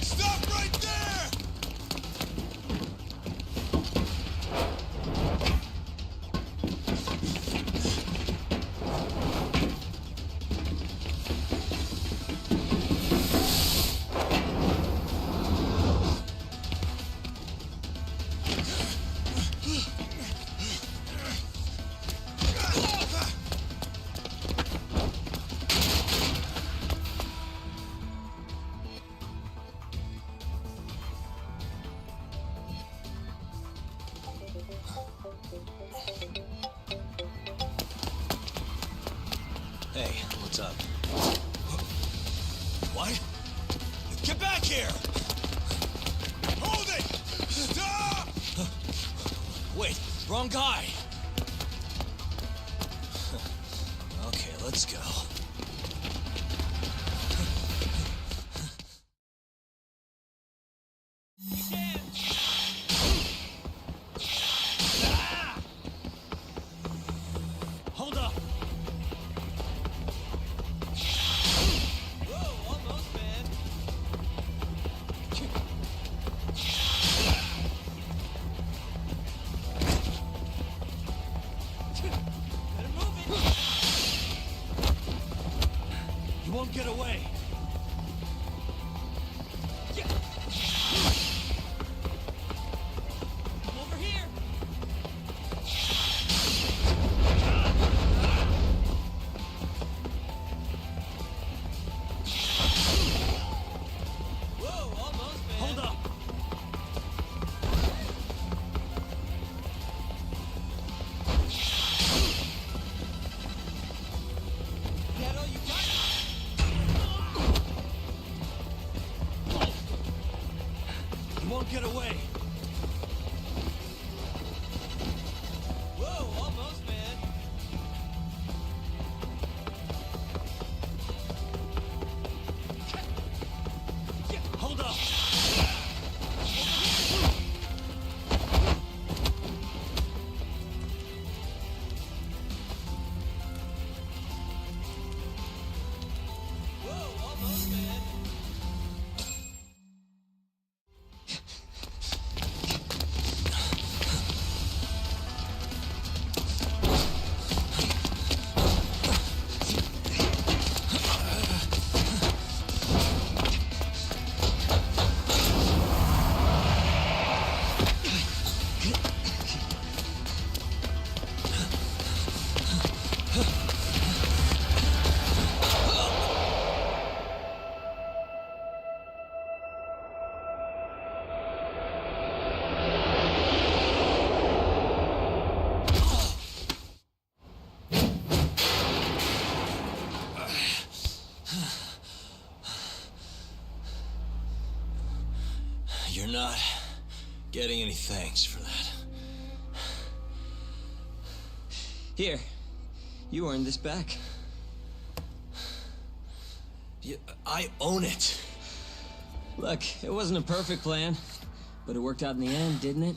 Stop right there! Hey, what's up? What? Get back here! Hold it! Stop! Wait, wrong guy! Okay, let's go. Hold up! won't get away. Whoa, almost, man. Hold up. Whoa, almost, man. You're not getting any thanks for that. Here, you earned this back. I own it. Look, it wasn't a perfect plan, but it worked out in the end, didn't it?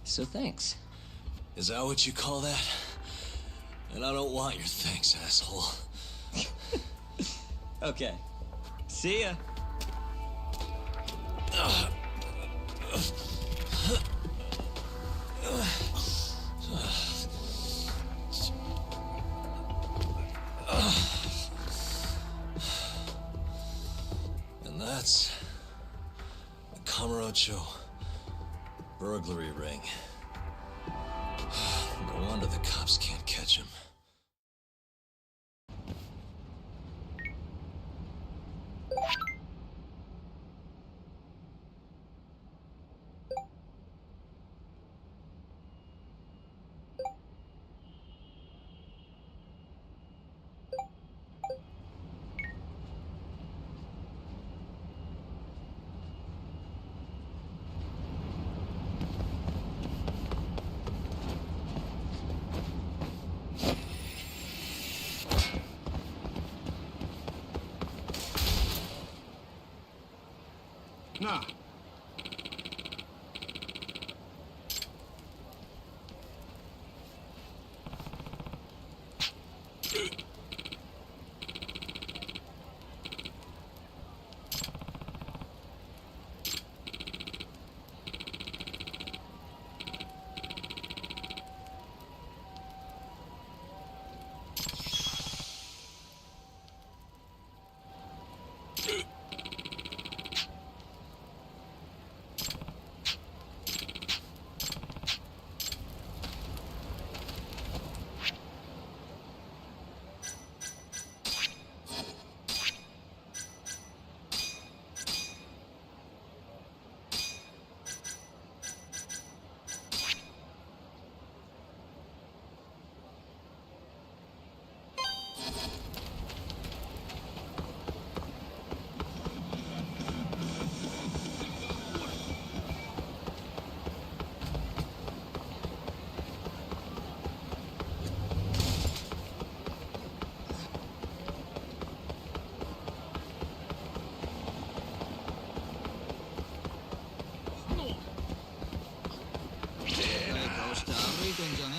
So thanks. Is that what you call that? And I don't want your thanks, asshole. Okay. See ya. And that's the Kamurocho burglary ring. No wonder the cops can't catch him. Nah.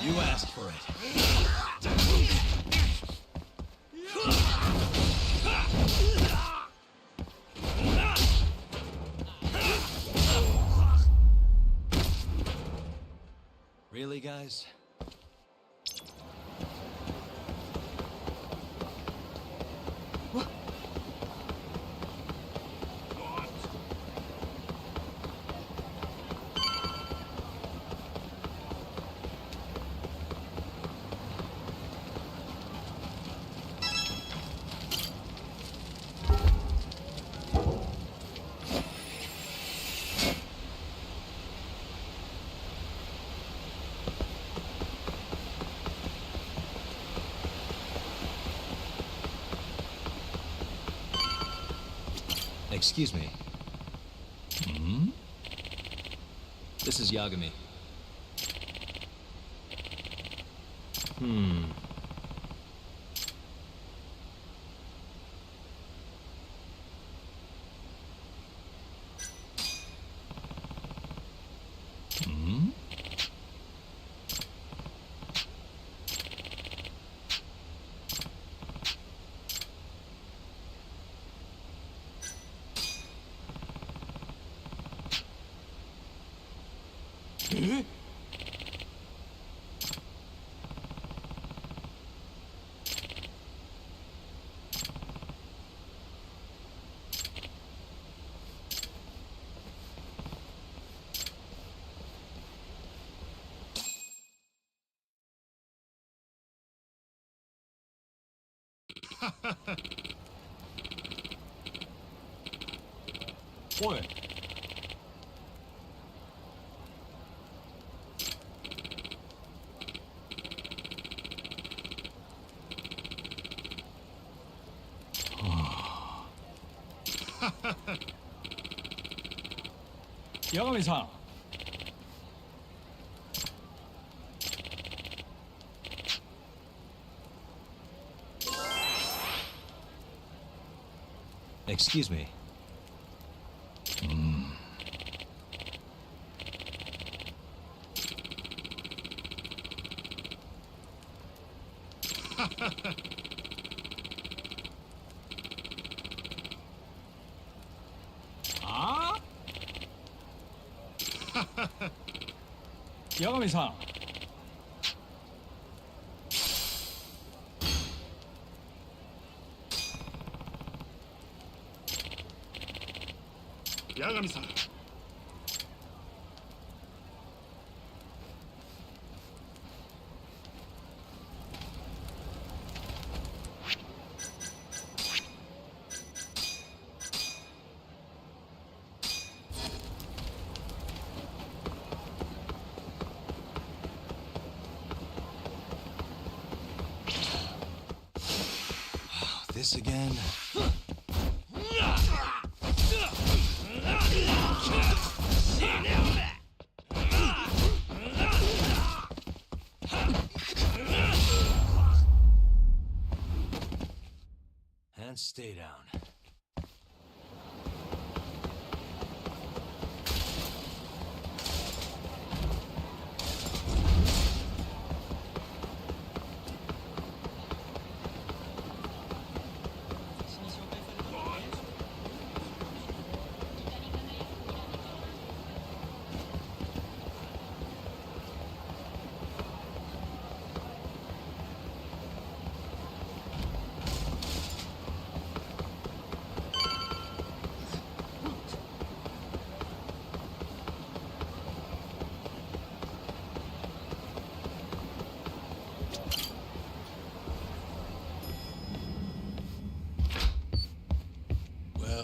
You asked for it. Really, guys? Excuse me. This is Yagami. What? Yagami-san. Excuse me. Ah? Yagami-san. Yagami-san. This again? And stay down.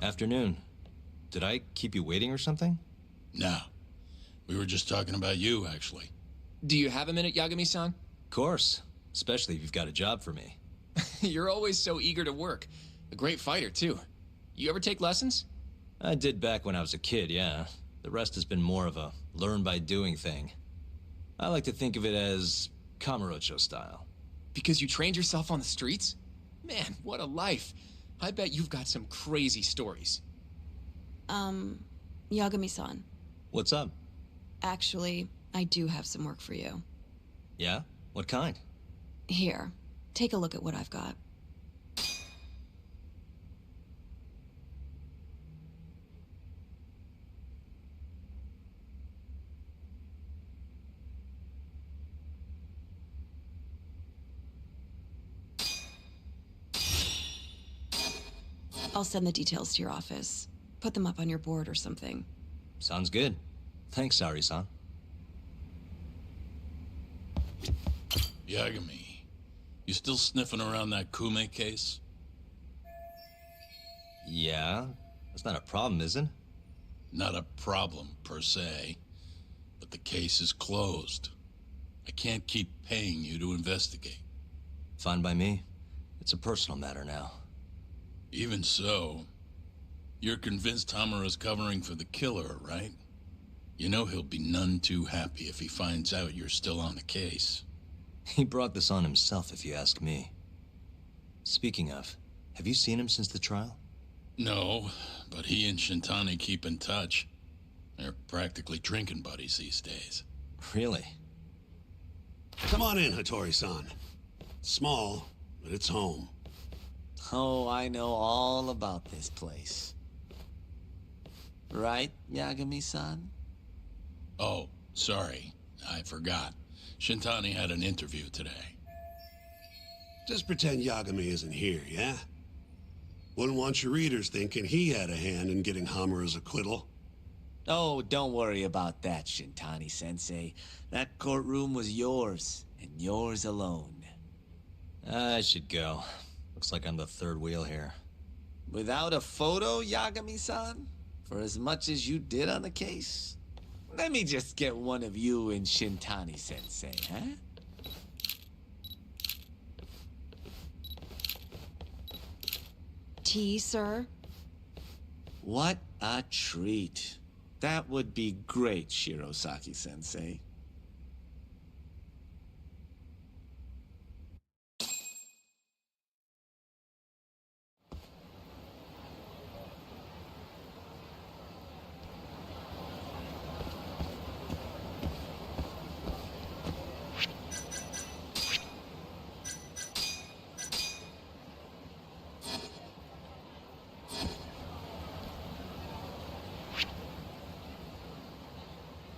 Afternoon. Did I keep you waiting or something? No. We were just talking about you, actually. Do you have a minute, Yagami-san? Of course. Especially if you've got a job for me. You're always so eager to work. A great fighter, too. You ever take lessons? I did back when I was a kid, yeah. The rest has been more of a learn-by-doing thing. I like to think of it as Kamurocho style. Because you trained yourself on the streets? Man, what a life. I bet you've got some crazy stories. Yagami-san. What's up? Actually, I do have some work for you. Yeah? What kind? Here, take a look at what I've got. I'll send the details to your office. Put them up on your board or something. Sounds good. Thanks, Ari-san. Yagami, you still sniffing around that Kume case? Yeah? That's not a problem, is it? Not a problem, per se. But the case is closed. I can't keep paying you to investigate. Fine by me. It's a personal matter now. Even so, you're convinced Hamura's covering for the killer, right? You know he'll be none too happy if he finds out you're still on the case. He brought this on himself, if you ask me. Speaking of, have you seen him since the trial? No, but he and Shintani keep in touch. They're practically drinking buddies these days. Really? Come on in, Hattori-san. Small, but it's home. Oh, I know all about this place. Right, Yagami-san? Oh, sorry. I forgot. Shintani had an interview today. Just pretend Yagami isn't here, yeah? Wouldn't want your readers thinking he had a hand in getting Hamura's acquittal. Oh, don't worry about that, Shintani-sensei. That courtroom was yours, and yours alone. I should go. Looks like I'm the third wheel here. Without a photo, Yagami-san? For as much as you did on the case? Let me just get one of you and Shintani-sensei, huh? Tea, sir? What a treat. That would be great, Shirosaki-sensei.